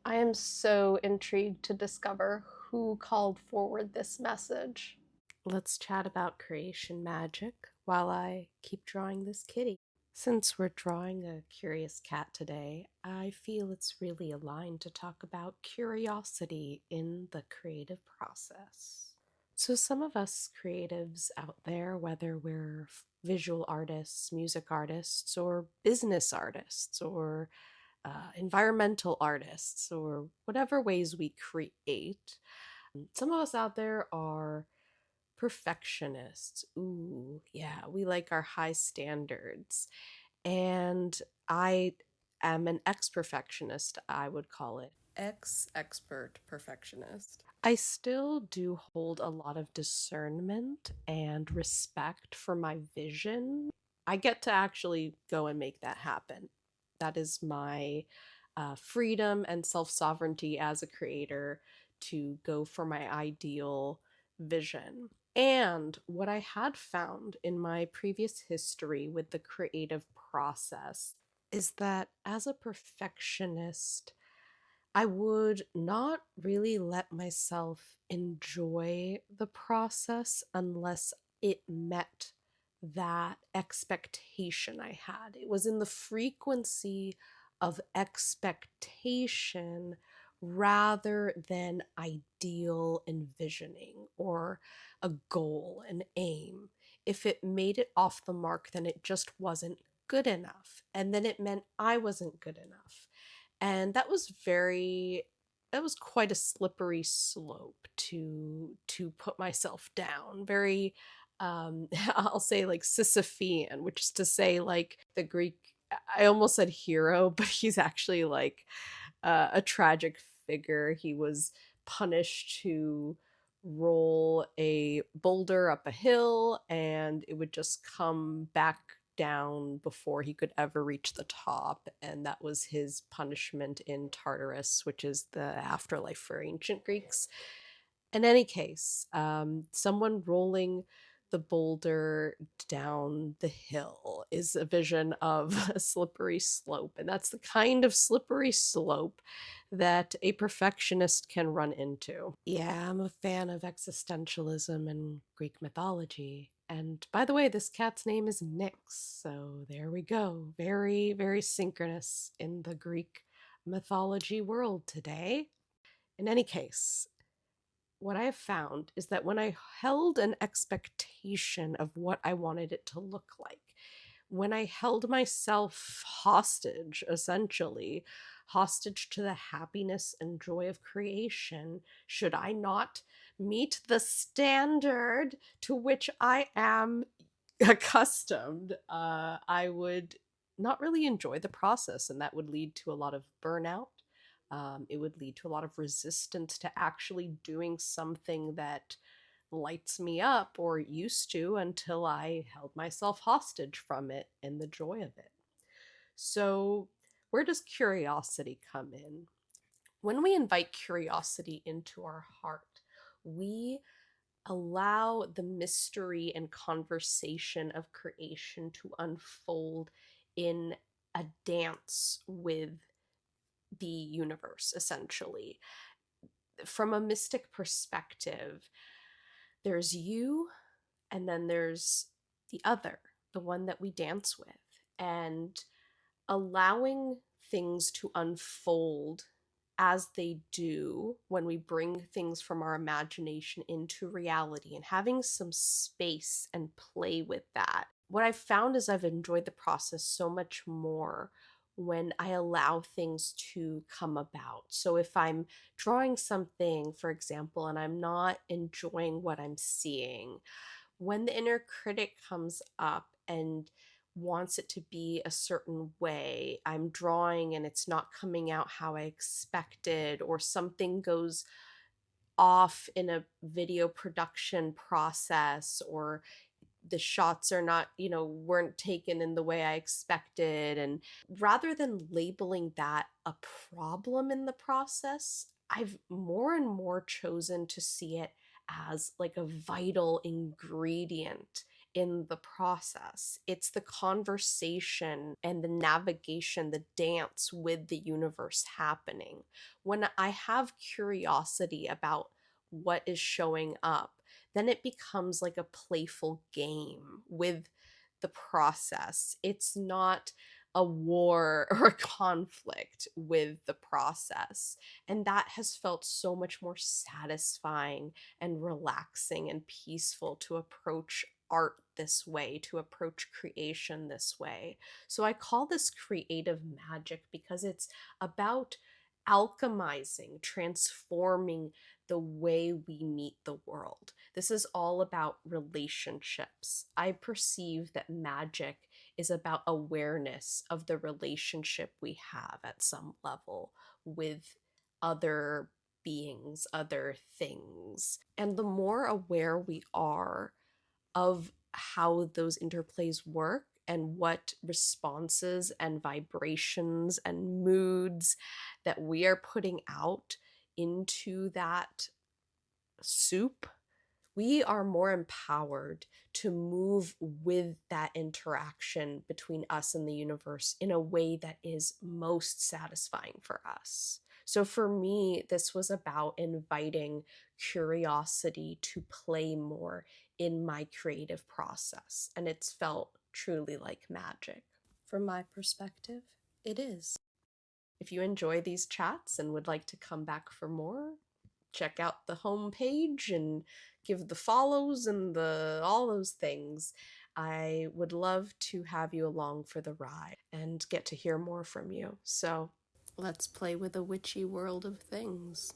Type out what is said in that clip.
I am so intrigued to discover who called forward this message. Let's chat about creation magic while I keep drawing this kitty. Since we're drawing a curious cat today, I feel it's really aligned to talk about curiosity in the creative process. So, some of us creatives out there, whether we're visual artists, music artists, or business artists, or environmental artists, or whatever ways we create, some of us out there are perfectionists. Ooh, yeah, we like our high standards. And I am an ex perfectionist, I would call it. Ex expert perfectionist. I still do hold a lot of discernment and respect for my vision. I get to actually go and make that happen. That is my freedom and self sovereignty as a creator to go for my ideal vision. And what I had found in my previous history with the creative process is that as a perfectionist, I would not really let myself enjoy the process unless it met that expectation I had. It was in the frequency of expectation rather than ideal envisioning or a goal, an aim. If it made it off the mark, then it just wasn't good enough. And then it meant I wasn't good enough. And that was quite a slippery slope to put myself down. Very I'll say like Sisyphean, which is to say like the Greek, I almost said hero, but he's actually like a tragic figure. He was punished to roll a boulder up a hill and it would just come back down before he could ever reach the top. And that was his punishment in Tartarus, which is the afterlife for ancient Greeks. In any case, someone rolling the boulder down the hill is a vision of a slippery slope. And that's the kind of slippery slope that a perfectionist can run into. Yeah, I'm a fan of existentialism and Greek mythology. And by the way, this cat's name is Nyx. So there we go. Very, very synchronous in the Greek mythology world today. In any case, what I have found is that when I held an expectation of what I wanted it to look like, when I held myself hostage, essentially, hostage to the happiness and joy of creation, should I not meet the standard to which I am accustomed, I would not really enjoy the process, and that would lead to a lot of burnout. It would lead to a lot of resistance to actually doing something that lights me up or used to until I held myself hostage from it and the joy of it. So, where does curiosity come in? When we invite curiosity into our heart, we allow the mystery and conversation of creation to unfold in a dance with the universe, essentially. From a mystic perspective, there's you, and then there's the other, the one that we dance with. And allowing things to unfold as they do when we bring things from our imagination into reality and having some space and play with that. What I've found is I've enjoyed the process so much more when I allow things to come about. So if I'm drawing something, for example, and I'm not enjoying what I'm seeing, when the inner critic comes up and wants it to be a certain way, I'm drawing and it's not coming out how I expected, or something goes off in a video production process, or the shots are not, weren't taken in the way I expected. And rather than labeling that a problem in the process, I've more and more chosen to see it as like a vital ingredient in the process. It's the conversation and the navigation, the dance with the universe happening. When I have curiosity about what is showing up, then it becomes like a playful game with the process. It's not a war or a conflict with the process. And that has felt so much more satisfying and relaxing and peaceful to approach art this way, to approach creation this way. So I call this creative magic because it's about alchemizing, transforming the way we meet the world. This is all about relationships. I perceive that magic is about awareness of the relationship we have at some level with other beings, other things. And the more aware we are of how those interplays work and what responses and vibrations and moods that we are putting out into that soup, we are more empowered to move with that interaction between us and the universe in a way that is most satisfying for us. So for me, this was about inviting curiosity to play more in my creative process, and it's felt truly like magic. From my perspective, it is. If you enjoy these chats and would like to come back for more, check out the homepage and give the follows and the all those things. I would love to have you along for the ride and get to hear more from you. So let's play with a witchy world of things.